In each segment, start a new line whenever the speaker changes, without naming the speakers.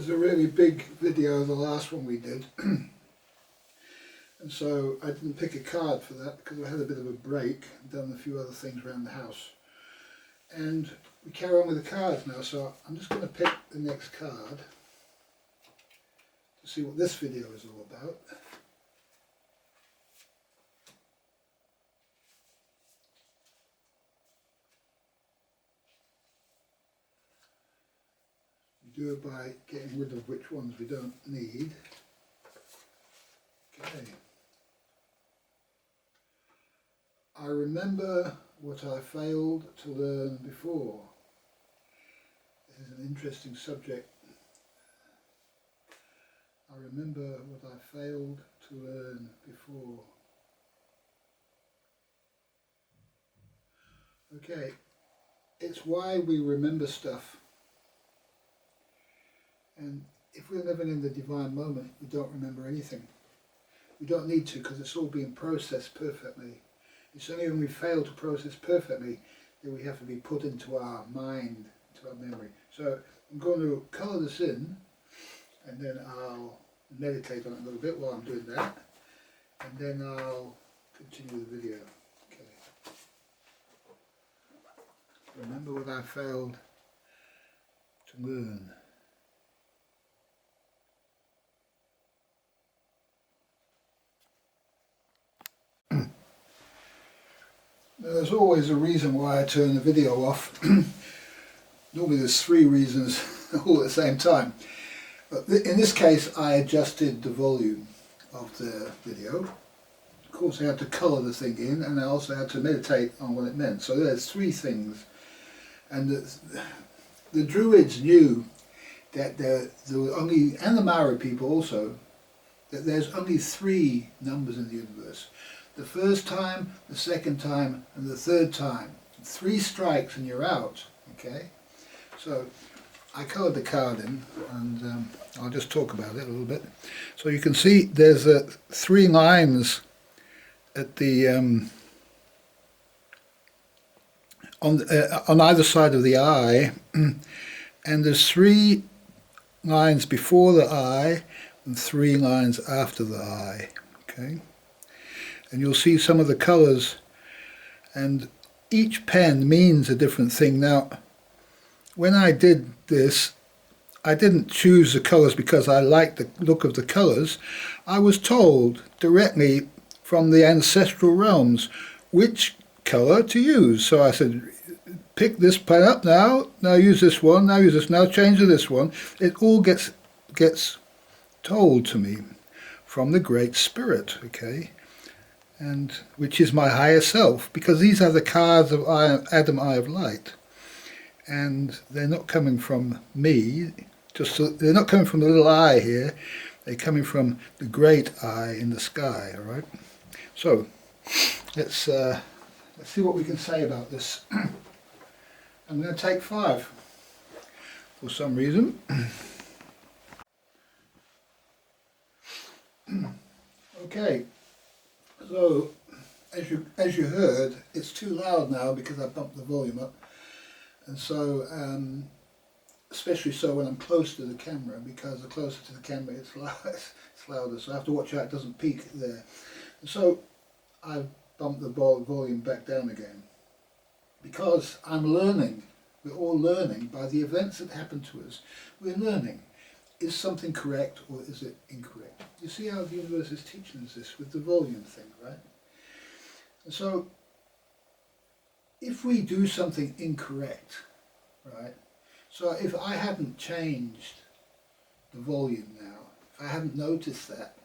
was a really big video, the last one we did, and so I didn't pick a card for that because I had a bit of a break and done a few other things around the house. And we carry on with the cards now, so I'm just going to pick the next card to see what this video is all about. We do it by getting rid of which ones we don't need. Okay. I remember what I failed to learn before. This is an interesting subject. I remember what I failed to learn before. Okay, it's why we remember stuff. And if we're living in the divine moment, we don't remember anything. We don't need to, because it's all being processed perfectly. It's only when we fail to process perfectly that we have to be put into our mind, into our memory. So I'm going to colour this in, and then I'll meditate on it a little bit while I'm doing that, and then I'll continue the video. Okay. Remember what I failed to learn. There's always a reason why I turn the video off. Normally there's three reasons all at the same time. But in this case I adjusted the volume of the video. Of course I had to colour the thing in, and I also had to meditate on what it meant. So there's three things. And the Druids knew that there were only, and the Maori people also, that there's only three numbers in the universe. The first time, the second time, and the third time. 3 strikes and you're out. Okay, so I coloured the card in, and I'll just talk about it a little bit. So you can see there's 3 lines at the on either side of the eye, and there's 3 lines before the eye and 3 lines after the eye. Okay. And you'll see some of the colours, and each pen means a different thing. Now, when I did this, I didn't choose the colours because I liked the look of the colours. I was told directly from the ancestral realms which colour to use. So I said, pick this pen up now use this one, now use this, now change to this one. It all gets told to me from the Great Spirit, okay? And which is my higher self, because these are the cards of Adam, Eye of Light, and they're not coming from me. They're not coming from the little eye here. They're coming from the great eye in the sky. All right. So let's see what we can say about this. I'm going to take 5 for some reason. Okay. So, as you heard, it's too loud now because I bumped the volume up, and so especially so when I'm close to the camera, because the closer to the camera it's louder. So I have to watch out it doesn't peak there. And so I've bumped the volume back down again, because I'm learning. We're all learning by the events that happen to us. We're learning. Is something correct or is it incorrect? You see how the universe is teaching us this with the volume thing, right? And so, if we do something incorrect, right? So if I hadn't changed the volume now, if I hadn't noticed that,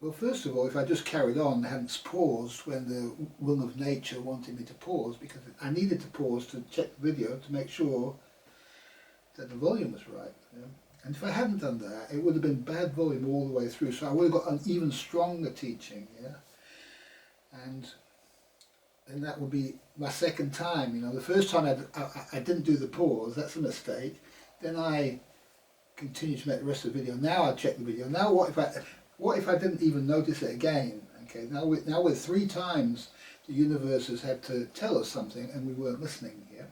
well, first of all, if I just carried on, hadn't paused when the will of nature wanted me to pause, because I needed to pause to check the video to make sure that the volume was right. Yeah? And if I hadn't done that, it would have been bad volume all the way through, so I would have got an even stronger teaching. Yeah, and that would be my second time. You know, the first time I didn't do the pause. That's a mistake. Then I continued to make the rest of the video. Now I check the video. Now what if I didn't even notice it again? Okay, now we're 3 times the universe has had to tell us something and we weren't listening. Yeah.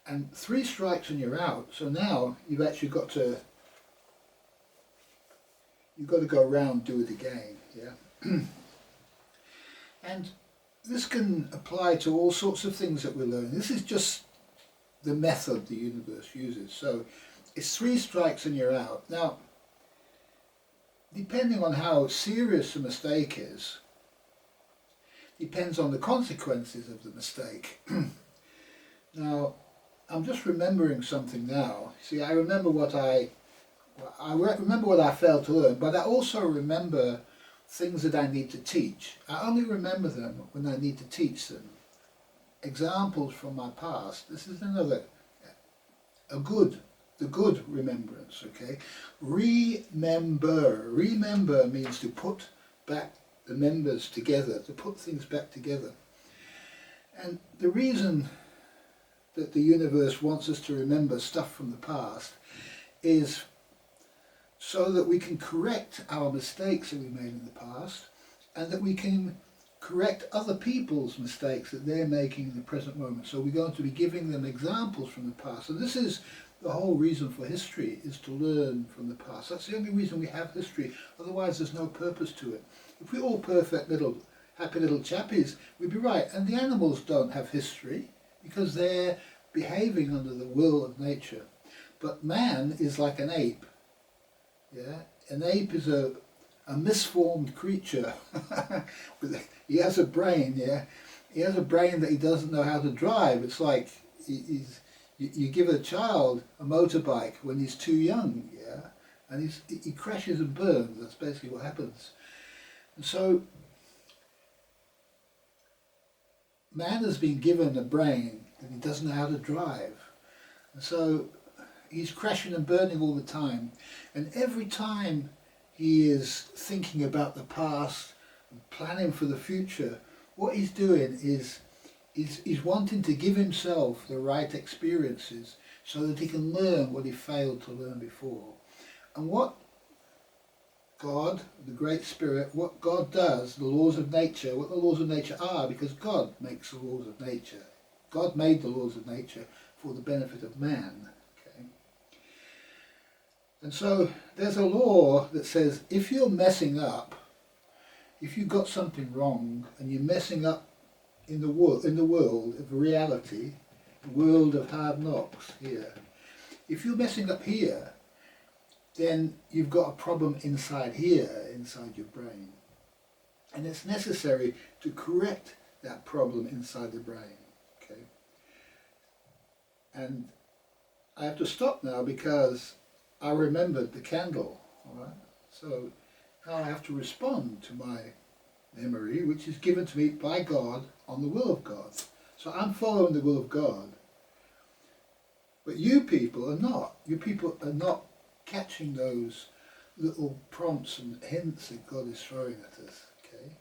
And 3 strikes and you're out. So now you've actually got to go around, do it again. Yeah. And this can apply to all sorts of things that we're learning. This is just the method the universe uses. So it's 3 strikes and you're out. Now, depending on how serious a mistake is, depends on the consequences of the mistake. Now, I'm just remembering something now. See, I remember what I remember what I failed to learn, but I also remember things that I need to teach. I only remember them when I need to teach them. Examples from my past. This is the good remembrance, okay? Remember means to put back the members together, to put things back together. And the reason that the universe wants us to remember stuff from the past is so that we can correct our mistakes that we made in the past, and that we can correct other people's mistakes that they're making in the present moment. So we're going to be giving them examples from the past. And this is the whole reason for history, is to learn from the past. That's the only reason we have history. Otherwise there's no purpose to it. If we're all perfect little happy little chappies, we'd be right. And the animals don't have history because they're behaving under the will of nature. But man is like an ape. Yeah, an ape is a misformed creature. He has a brain. Yeah, he has a brain that he doesn't know how to drive. It's like you give a child a motorbike when he's too young. Yeah, and he crashes and burns. That's basically what happens. And so man has been given a brain and he doesn't know how to drive. And so he's crashing and burning all the time. And every time he is thinking about the past and planning for the future, what he's doing is he's wanting to give himself the right experiences so that he can learn what he failed to learn before. And what God, the Great Spirit, what God does, the laws of nature, what the laws of nature are, because God makes the laws of nature. God made the laws of nature for the benefit of man. And so there's a law that says if you're messing up, if you've got something wrong and you're messing up in the world of reality, the world of hard knocks here, if you're messing up here, then you've got a problem inside here, inside your brain. And it's necessary to correct that problem inside the brain. Okay? And I have to stop now because I remembered the candle, all right? So now I have to respond to my memory, which is given to me by God on the will of God. So I'm following the will of God. But you people are not. You people are not catching those little prompts and hints that God is throwing at us, okay?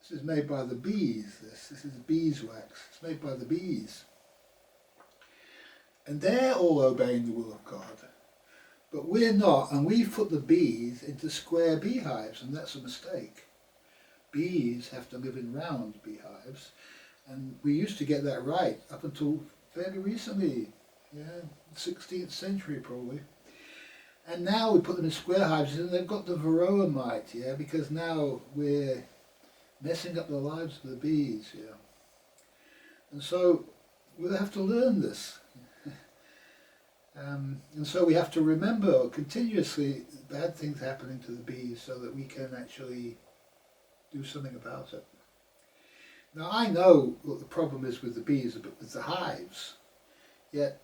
This is made by the bees, this is beeswax. It's made by the bees. And they're all obeying the will of God. But we're not, and we've put the bees into square beehives, and that's a mistake. Bees have to live in round beehives, and we used to get that right up until fairly recently, 16th century probably. And now we put them in square hives, and they've got the varroa mite, because now we're messing up the lives of the bees, And so we'll have to learn this. And so we have to remember continuously bad things happening to the bees so that we can actually do something about it. Now I know what the problem is with the bees, but with the hives, yet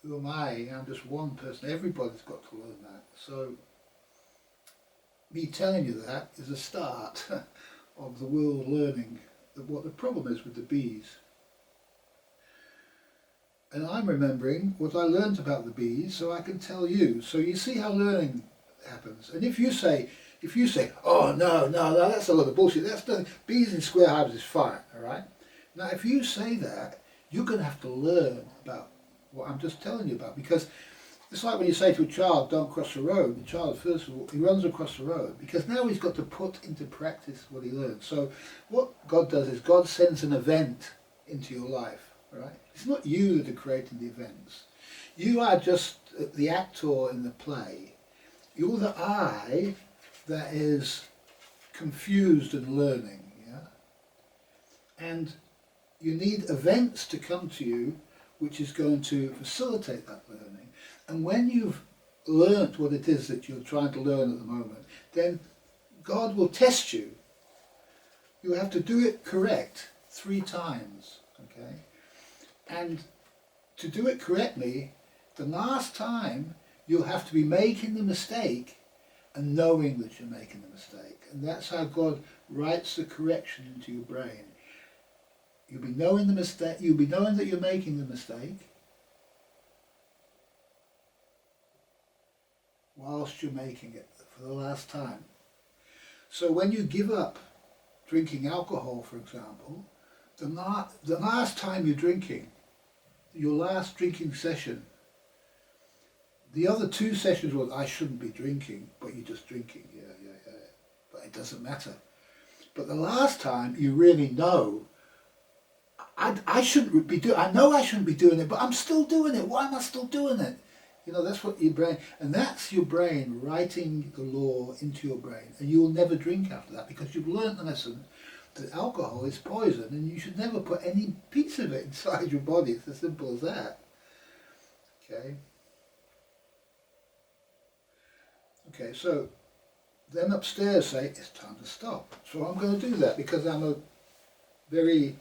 who am I? I'm just one person. Everybody's got to learn that. So me telling you that is a start of the world learning what the problem is with the bees. And I'm remembering what I learnt about the bees so I can tell you. So you see how learning happens. And if you say, oh no, that's a lot of bullshit, that's nothing. Bees in square hives is fine, all right? Now if you say that, you're going to have to learn about what I'm just telling you about, because It's like when you say to a child, don't cross the road. The child, first of all, he runs across the road because now he's got to put into practice what he learned. So what God does is God sends an event into your life, right? It's not you that are creating the events. You are just the actor in the play. You're the I that is confused and learning, yeah? And you need events to come to you which is going to facilitate that learning. And when you've learnt what it is that you're trying to learn at the moment, then God will test you. You have to do it correct 3 times, okay? And to do it correctly, the last time you'll have to be making the mistake and knowing that you're making the mistake. And that's how God writes the correction into your brain. You'll be knowing the mistake, you'll be knowing that you're making the mistake whilst you're making it for the last time. So when you give up drinking alcohol, for example, the last time you're drinking, your last drinking session, the other 2 sessions was, I shouldn't be drinking, but you're just drinking, yeah. But it doesn't matter. But the last time you really know, I shouldn't be doing, I know I shouldn't be doing it, but I'm still doing it. Why am I still doing it? You know, that's what your brain, and that's your brain writing the law into your brain. And you will never drink after that because you've learned the lesson that alcohol is poison and you should never put any piece of it inside your body. It's as simple as that. Okay. Okay, so then upstairs say, it's time to stop. So I'm going to do that because I'm a very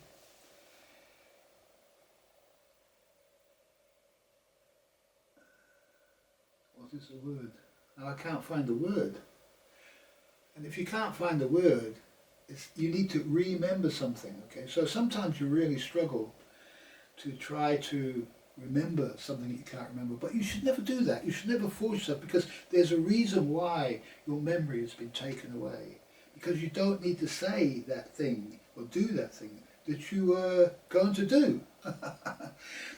what is the word? Now I can't find the word. And if you can't find the word, you need to remember something, okay? So sometimes you really struggle to try to remember something that you can't remember, but you should never do that. You should never force yourself because there's a reason why your memory has been taken away. Because you don't need to say that thing or do that thing that you were going to do.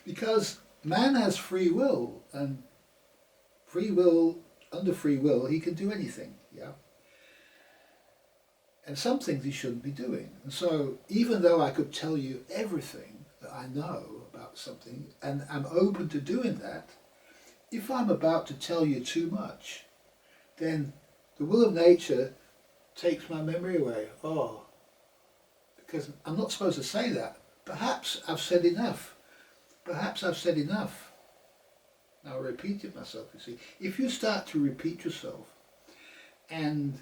Because man has free will, and under free will, he can do anything, yeah? And some things he shouldn't be doing. And so even though I could tell you everything that I know about something, and I'm open to doing that, if I'm about to tell you too much, then the will of nature takes my memory away. Oh, because I'm not supposed to say that. Perhaps I've said enough. Perhaps I've said enough. Now I repeated myself, you see. If you start to repeat yourself and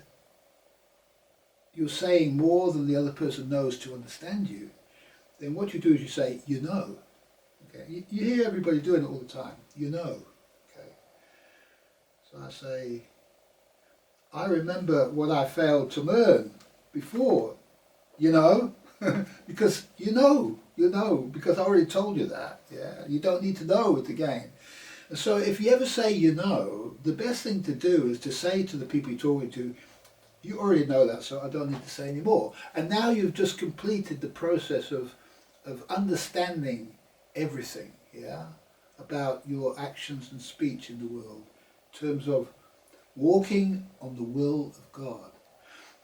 you're saying more than the other person knows to understand you, then what you do is you say, you know. Okay? You hear everybody doing it all the time. You know. Okay? So I say, I remember what I failed to learn before. You know? Because you know, because I already told you that. Yeah? You don't need to know it again. And so if you ever say you know, the best thing to do is to say to the people you're talking to, you already know that, so I don't need to say any more. And now you've just completed the process of understanding everything, yeah, about your actions and speech in the world, in terms of walking on the will of God.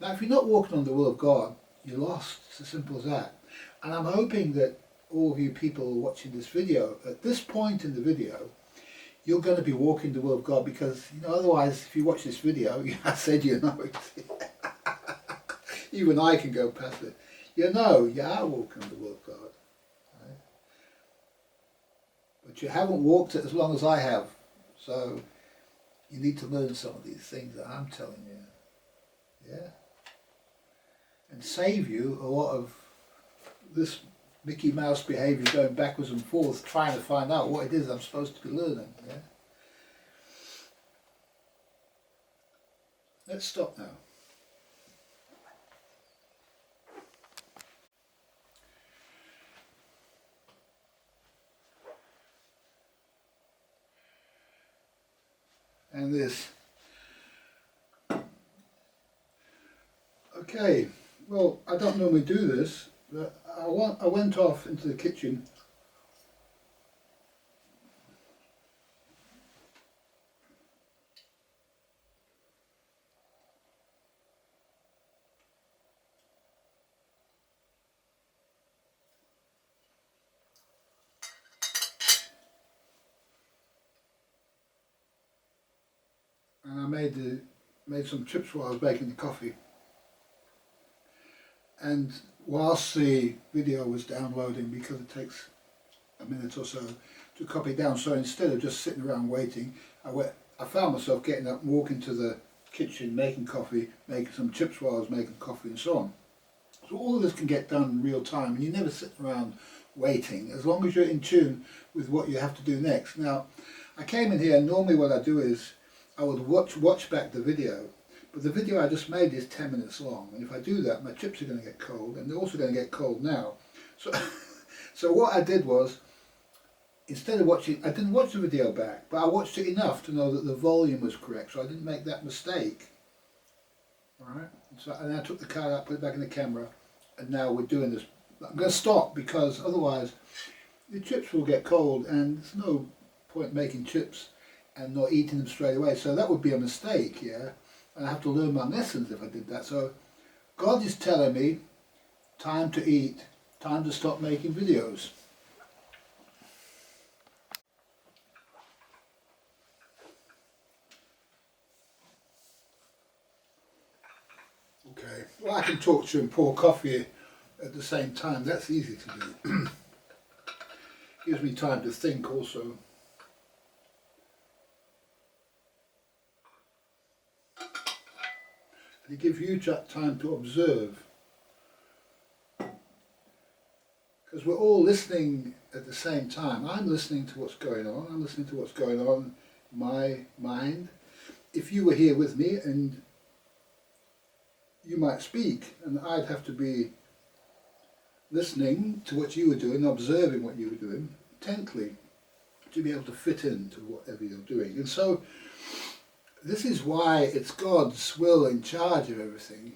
Now, if you're not walking on the will of God, you're lost. It's as simple as that. And I'm hoping that all of you people watching this video, at this point in the video, you're going to be walking the will of God, because otherwise, if you watch this video, I said you know it. Even I can go past it. You are walking the will of God. Right? But you haven't walked it as long as I have. So you need to learn some of these things that I'm telling you. Yeah? And save you a lot of this Mickey Mouse behaviour, going backwards and forwards, trying to find out what it is I'm supposed to be learning. Yeah? Let's stop now. And this. Okay, well, I don't normally do this, but I went off into the kitchen I made some chips while I was making the coffee. And whilst the video was downloading, because it takes a minute or so to copy it down, so instead of just sitting around waiting, I found myself getting up and walking to the kitchen, making coffee, making some chips while I was making coffee and so on. So all of this can get done in real time, and you never sit around waiting, as long as you're in tune with what you have to do next. Now, I came in here, and normally what I do is I would watch back the video, but the video I just made is 10 minutes long, and if I do that, my chips are going to get cold, and they're also going to get cold now. So, so what I did was, instead of watching, I didn't watch the video back, but I watched it enough to know that the volume was correct, so I didn't make that mistake. Alright, so, and I took the card out, put it back in the camera, and now we're doing this. I'm going to stop because otherwise the chips will get cold, and there's no point making chips and not eating them straight away. So that would be a mistake, yeah. And I have to learn my lessons if I did that. So God is telling me, time to eat, time to stop making videos. Okay, well, I can talk to you and pour coffee at the same time. That's easy to do. Gives me time to think also. And it gives you time to observe. Because we're all listening at the same time. I'm listening to what's going on. I'm listening to what's going on in my mind. If you were here with me, and you might speak, and I'd have to be listening to what you were doing, observing what you were doing intently to be able to fit into whatever you're doing. And so this is why it's God's will in charge of everything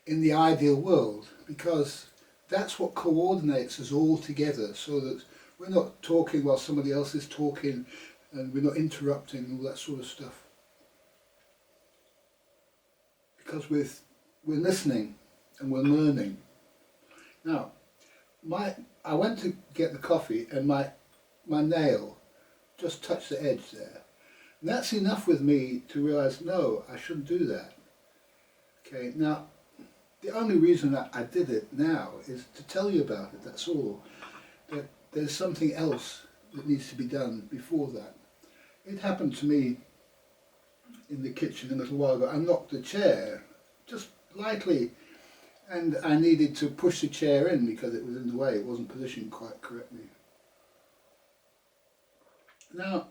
in the ideal world, because that's what coordinates us all together, so that we're not talking while somebody else is talking, and we're not interrupting and all that sort of stuff. Because we're listening and we're learning. Now, I went to get the coffee, and my nail just touched the edge there. And that's enough with me to realise, no, I shouldn't do that. Okay, now, the only reason that I did it now is to tell you about it, that's all. That there's something else that needs to be done before that. It happened to me in the kitchen a little while ago. I knocked the chair just lightly, and I needed to push the chair in because it was in the way, it wasn't positioned quite correctly. Now,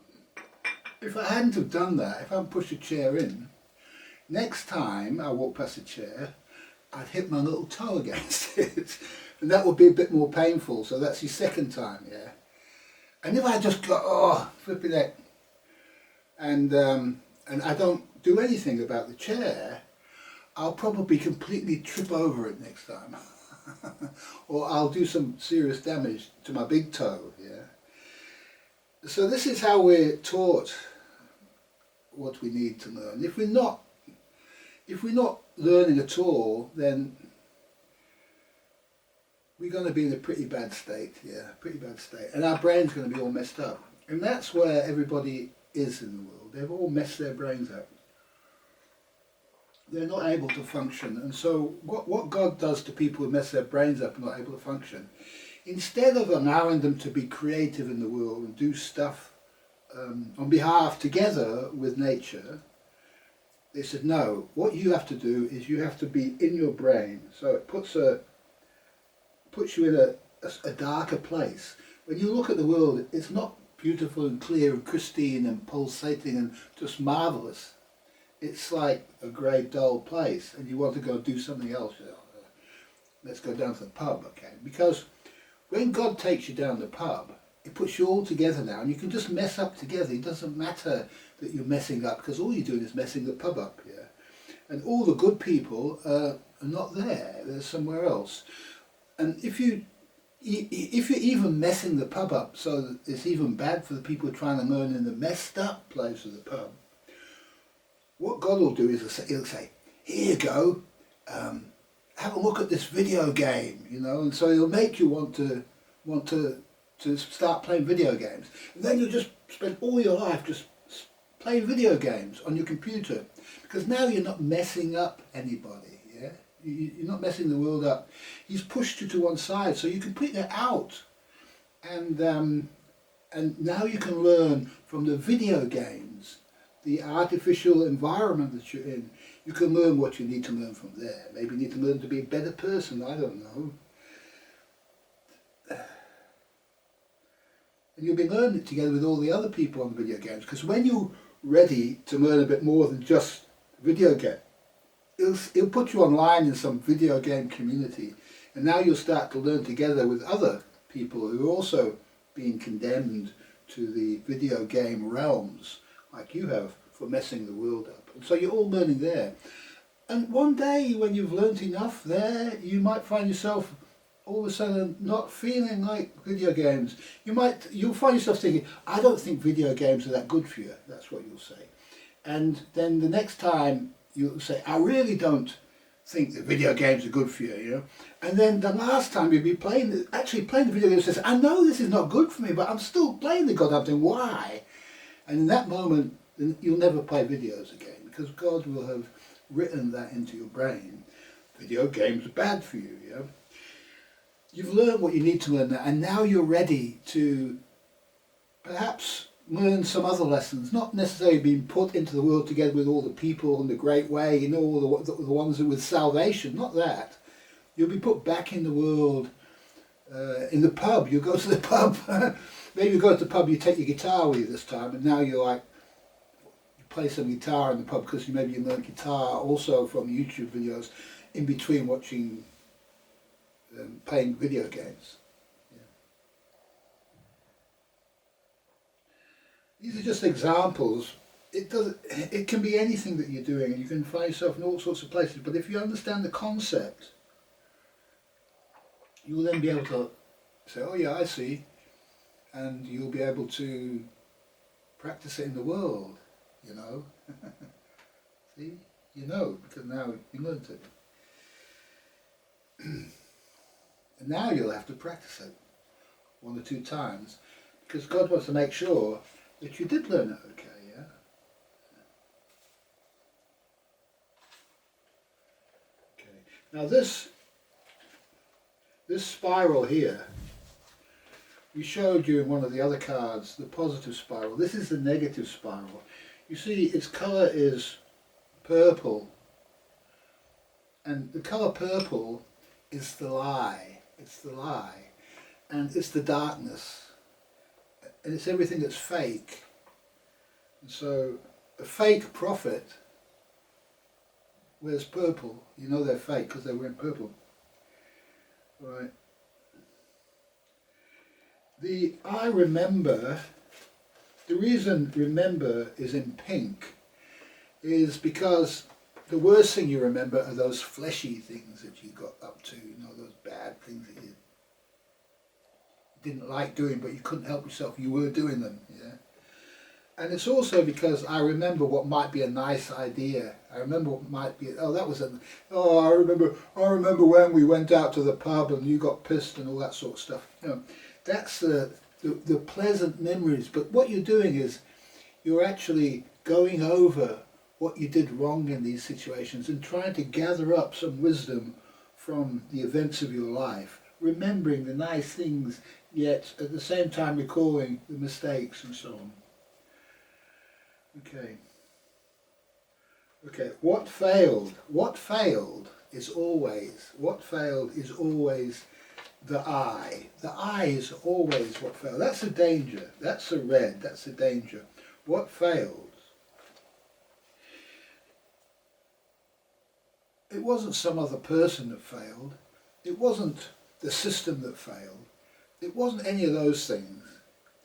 if I hadn't have done that, if I hadn't pushed the chair in, next time I walk past the chair, I'd hit my little toe against it, and that would be a bit more painful. So that's your second time, yeah. And if I just go, oh, flipping it, and I don't do anything about the chair, I'll probably completely trip over it next time. Or I'll do some serious damage to my big toe, yeah. So this is how we're taught what we need to learn. If we're not learning at all, then we're going to be in a pretty bad state, yeah, pretty bad state. And our brain's going to be all messed up. And that's where everybody is in the world. They've all messed their brains up. They're not able to function. And so what God does to people who mess their brains up and not able to function, instead of allowing them to be creative in the world and do stuff on behalf together with nature, they said, no, what you have to do is you have to be in your brain. So it puts you in a darker place. When you look at the world, it's not beautiful and clear and pristine and pulsating and just marvellous. It's like a grey, dull place, and you want to go do something else. Let's go down to the pub, okay? Because when God takes you down the pub, it puts you all together now, and you can just mess up together. It doesn't matter that you're messing up, because all you're doing is messing the pub up, yeah? And all the good people are not there. They're somewhere else. And if you're even messing the pub up so that it's even bad for the people trying to learn in the messed up place of the pub, what God will do is he'll say, here you go, have a look at this video game, you know, and so he'll make you want to start playing video games. And then you'll just spend all your life just play video games on your computer, because now you're not messing up anybody. Yeah, you're not messing the world up. He's pushed you to one side, so you can put that out, and now you can learn from the video games, the artificial environment that you're in. You can learn what you need to learn from there. Maybe you need to learn to be a better person. I don't know. And you'll be learning it together with all the other people on the video games, because when you're ready to learn a bit more than just video game, it'll put you online in some video game community, and now you'll start to learn together with other people who are also being condemned to the video game realms, like you have, for messing the world up. And so you're all learning there. And one day when you've learnt enough there, you might find yourself all of a sudden not feeling like video games. You'll find yourself thinking, I don't think video games are that good for you. That's what you'll say. And then the next time you'll say, I really don't think that video games are good for you, you know. And then the last time you'll be actually playing the video game, says, I know this is not good for me, but I'm still playing the goddamn thing. Why? And in that moment, you'll never play videos again, because God will have written that into your brain. Video games are bad for you, you know. You've learned what you need to learn now, and now you're ready to perhaps learn some other lessons, not necessarily being put into the world together with all the people in the great way, you know, all the ones with salvation, not that. You'll be put back in the world, in the pub. You'll go to the pub, maybe you go to the pub, you take your guitar with you this time, and now you're like, you play some guitar in the pub, because maybe you learn guitar also from YouTube videos in between watching playing video games. Yeah. These are just examples. It can be anything that you're doing, and you can find yourself in all sorts of places, but if you understand the concept, you will then be able to say, oh yeah, I see, and you'll be able to practice it in the world, you know. See? You know, because now you learned it. And now you'll have to practice it 1 or 2 times, because God wants to make sure that you did learn it okay, yeah? Okay. Now this spiral here, we showed you in one of the other cards, the positive spiral. This is the negative spiral. You see, its colour is purple, and the colour purple is the lie. It's the lie, and it's the darkness, and it's everything that's fake. And so a fake prophet wears purple. You know they're fake because they're wearing purple. Right. The I remember, the reason remember is in pink is because the worst thing you remember are those fleshy things that you got up to, you know, those bad things that you didn't like doing, but you couldn't help yourself, you were doing them, yeah. And it's also because I remember what might be a nice idea. I remember what might be, I remember when we went out to the pub and you got pissed and all that sort of stuff. You know, that's the pleasant memories. But what you're doing is you're actually going over what you did wrong in these situations and trying to gather up some wisdom from the events of your life, remembering the nice things, yet at the same time recalling the mistakes and so on. Okay, what failed? What failed is always the I. The I is always what failed. That's a danger. That's a red. That's a danger. What failed? It wasn't some other person that failed. It wasn't the system that failed. It wasn't any of those things.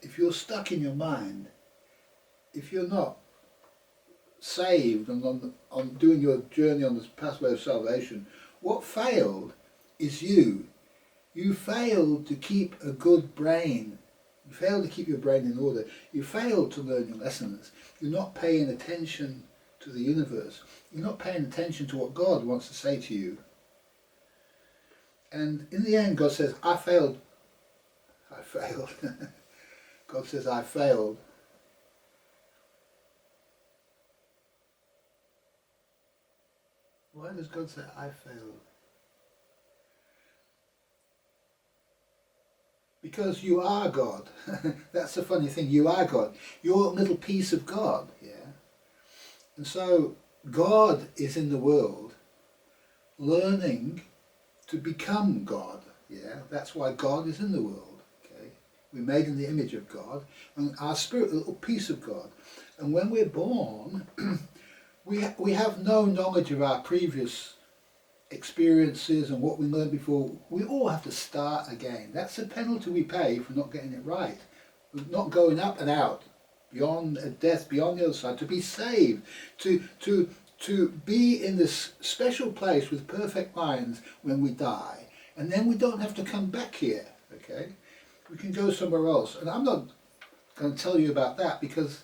If you're stuck in your mind, if you're not saved and on doing your journey on this pathway of salvation, what failed is you. You failed to keep a good brain. You failed to keep your brain in order. You failed to learn your lessons. You're not paying attention to the universe. You're not paying attention to what God wants to say to you. And in the end, God says, I failed. I failed. God says, I failed. Why does God say I failed? Because you are God. That's the funny thing, you are God. You're a little piece of God, yeah? And so God is in the world learning to become God, yeah? That's why God is in the world, okay? We're made in the image of God, and our spirit, a little piece of God. And when we're born, we have no knowledge of our previous experiences and what we learned before. We all have to start again. That's the penalty we pay for not getting it right. Not going up and out, beyond death, beyond the other side, to be saved, to be in this special place with perfect minds when we die. And then we don't have to come back here, okay? We can go somewhere else. And I'm not going to tell you about that because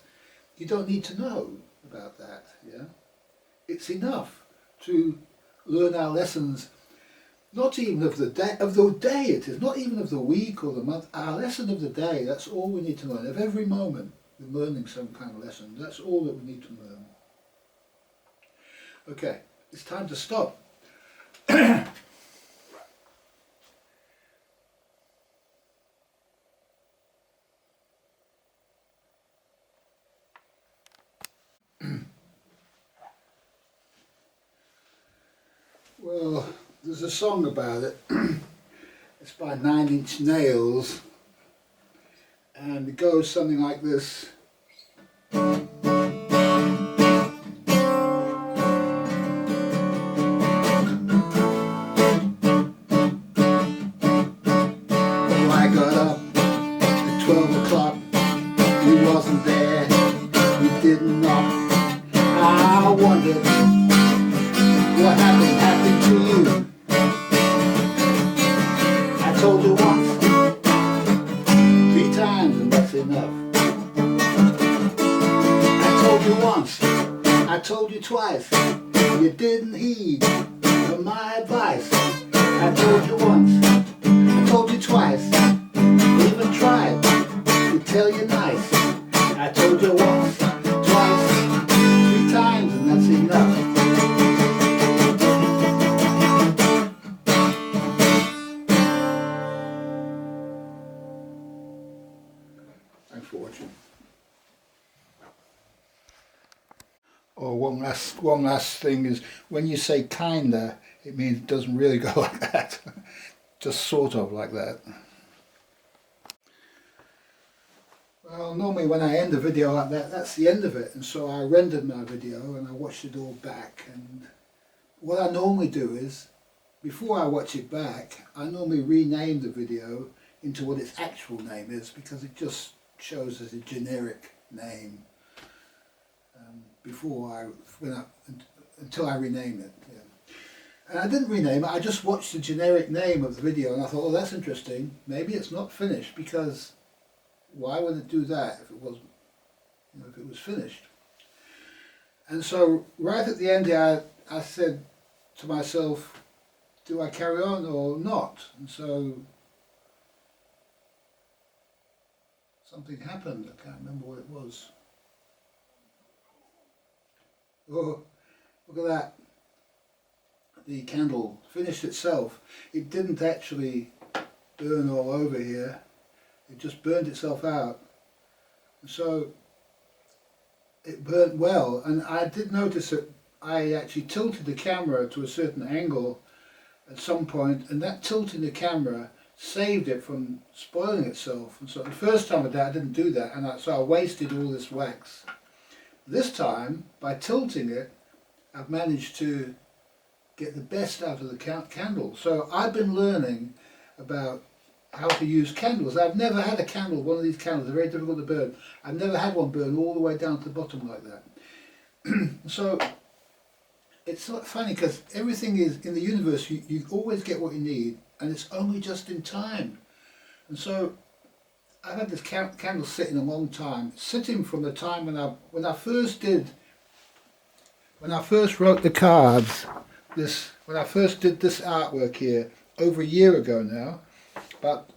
you don't need to know about that, yeah? It's enough to learn our lessons, not even of the day it is, not even of the week or the month, our lesson of the day, that's all we need to learn. Of every moment we're learning some kind of lesson, that's all that we need to learn. Okay, it's time to stop. Well, there's a song about it. It's by 9 Inch Nails, and it goes something like this. Oh, I got up at 12 o'clock, you wasn't there, you didn't knock. I wondered what happened to you. I told you once, 3 times, and that's enough. I told you once, I told you twice, you didn't heed my advice. I told you once, I told you twice, even tried to tell you nice. I told you once, twice, 3 times, and that's enough. Thanks for watching. Oh, one last thing is, when you say kinda, it means it doesn't really go like that. Just sort of like that. Well, normally when I end a video like that, that's the end of it. And so I rendered my video and I watched it all back. And what I normally do is, before I watch it back, I normally rename the video into what its actual name is, because it just shows as a generic name. Until I rename it. Yeah. And I didn't rename it, I just watched the generic name of the video and I thought, oh, that's interesting. Maybe it's not finished, because why would it do that if it wasn't, if it was finished? And so right at the end here, I said to myself, do I carry on or not? And so something happened, I can't remember what it was. Oh, look at that. The candle finished itself. It didn't actually burn all over here. It just burned itself out. And so it burnt well. And I did notice that I actually tilted the camera to a certain angle at some point, and that tilting the camera saved it from spoiling itself. And so the first time I did, I didn't do that, and so I wasted all this wax. This time, by tilting it, I've managed to get the best out of the candle. So I've been learning about how to use candles. I've never had a candle, one of these candles, they're very difficult to burn. I've never had one burn all the way down to the bottom like that. So it's not funny, because everything is, in the universe, you always get what you need, and it's only just in time. And so I've had this candle sitting a long time, sitting from the time when I first wrote the cards, when I first did this artwork here, over a year ago now, about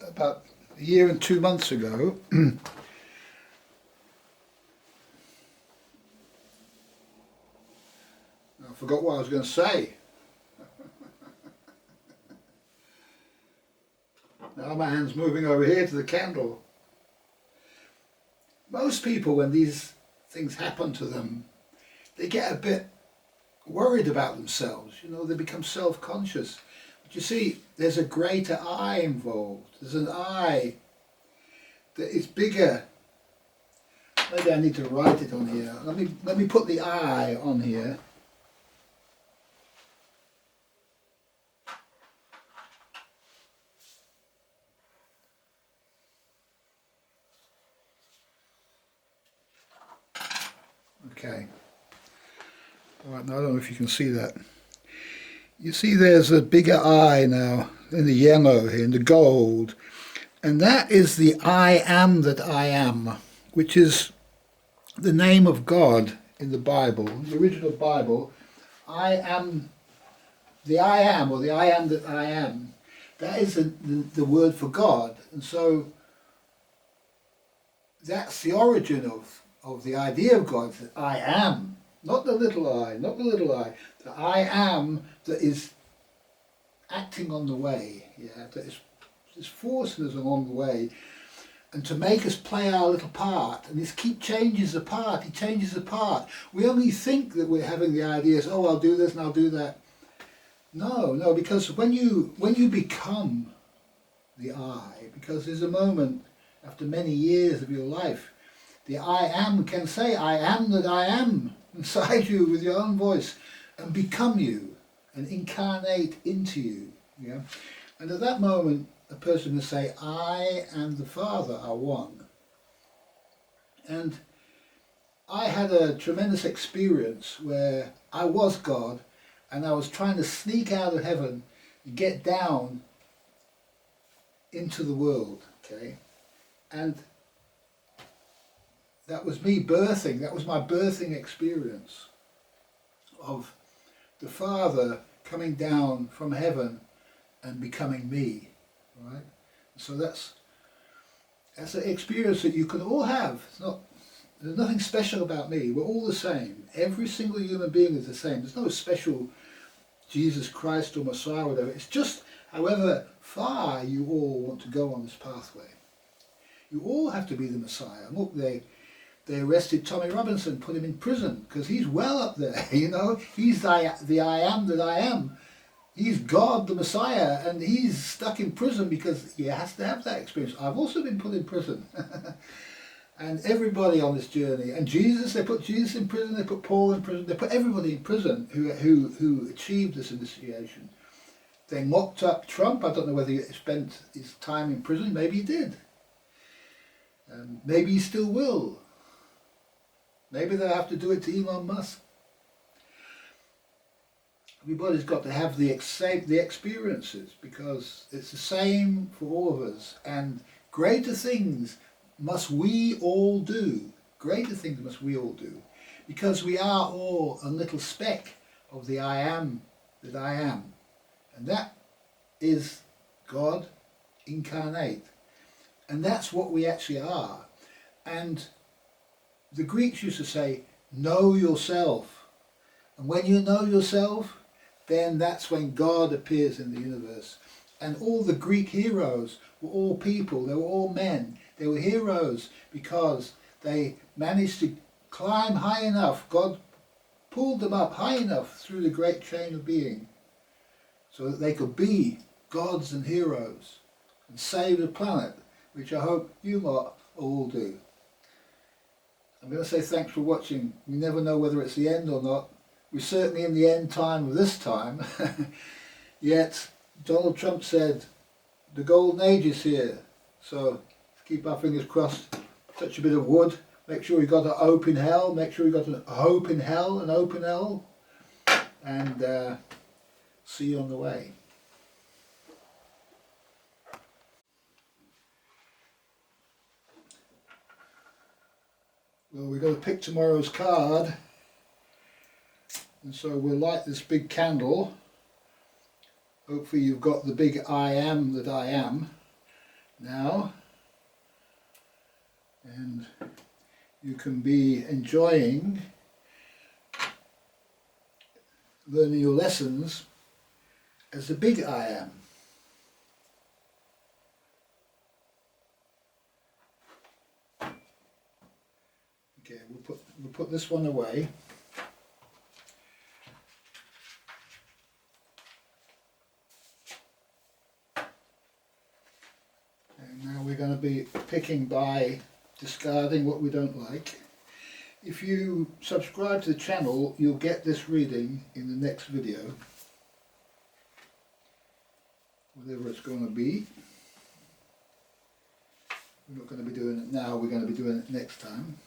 a year and 2 months ago. I forgot what I was going to say. Now my hand's moving over here to the candle. Most people, when these things happen to them, they get a bit worried about themselves. You know, they become self-conscious. But you see, there's a greater I involved. There's an I that is bigger. Maybe I need to write it on here. Let me put the I on here. Okay. All right, now I don't know if you can see that. You see there's a bigger I now in the yellow here, in the gold. And that is the I am that I am, which is the name of God in the Bible, the original Bible. I am, the I am, or the I am that I am. That is the word for God. And so that's the origin of the idea of God, that I am. Not the little I, not the little I. The I am that is acting on the way, yeah, that is forcing us along the way, and to make us play our little part. And this keep changes the part, he changes the part. We only think that we're having the ideas, oh, I'll do this and I'll do that. No, because when you become the I, because there's a moment after many years of your life, the I am can say, I am that I am, inside you with your own voice, and become you, and incarnate into you. Yeah? And at that moment, a person will say, I and the Father are one. And I had a tremendous experience where I was God, and I was trying to sneak out of heaven and get down into the world, okay? And that was me birthing, that was my birthing experience of the Father coming down from heaven and becoming me, right? So that's an experience that you can all have. There's nothing special about me. We're all the same. Every single human being is the same. There's no special Jesus Christ or Messiah or whatever. It's just however far you all want to go on this pathway. You all have to be the Messiah. Look, they arrested Tommy Robinson, put him in prison, because he's well up there, you know. He's the I am that I am. He's God, the Messiah, and he's stuck in prison because he has to have that experience. I've also been put in prison. And everybody on this journey, and Jesus, they put Jesus in prison, they put Paul in prison, they put everybody in prison who achieved this initiation. They mocked up Trump. I don't know whether he spent his time in prison, maybe he did. Maybe he still will. Maybe they'll have to do it to Elon Musk. Everybody's got to have the experiences, because it's the same for all of us. And greater things must we all do. Greater things must we all do. Because we are all a little speck of the I am that I am. And that is God incarnate. And that's what we actually are. And the Greeks used to say, know yourself. And when you know yourself, then that's when God appears in the universe. And all the Greek heroes were all people, they were all men. They were heroes because they managed to climb high enough. God pulled them up high enough through the great chain of being so that they could be gods and heroes and save the planet, which I hope you lot all do. I'm going to say thanks for watching. We never know whether it's the end or not. We're certainly in the end time of this time. Yet Donald Trump said the golden age is here. So keep our fingers crossed, touch a bit of wood, make sure you've got an open hell, make sure you've got an hope in hell, an open hell, and see you on the way. Well, we've got to pick tomorrow's card, and so we'll light this big candle. Hopefully you've got the big I am that I am now, and you can be enjoying learning your lessons as the big I am. we'll put this one away. And now we're going to be picking by discarding what we don't like. If you subscribe to the channel, you'll get this reading in the next video, whatever it's going to be. We're not going to be doing it now, we're going to be doing it next time.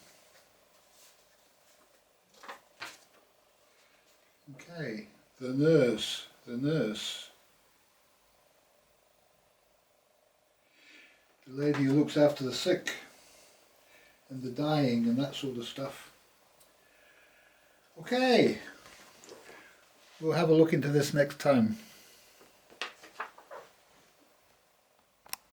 Okay, the nurse, the nurse. The lady who looks after the sick and the dying and that sort of stuff. Okay, we'll have a look into this next time.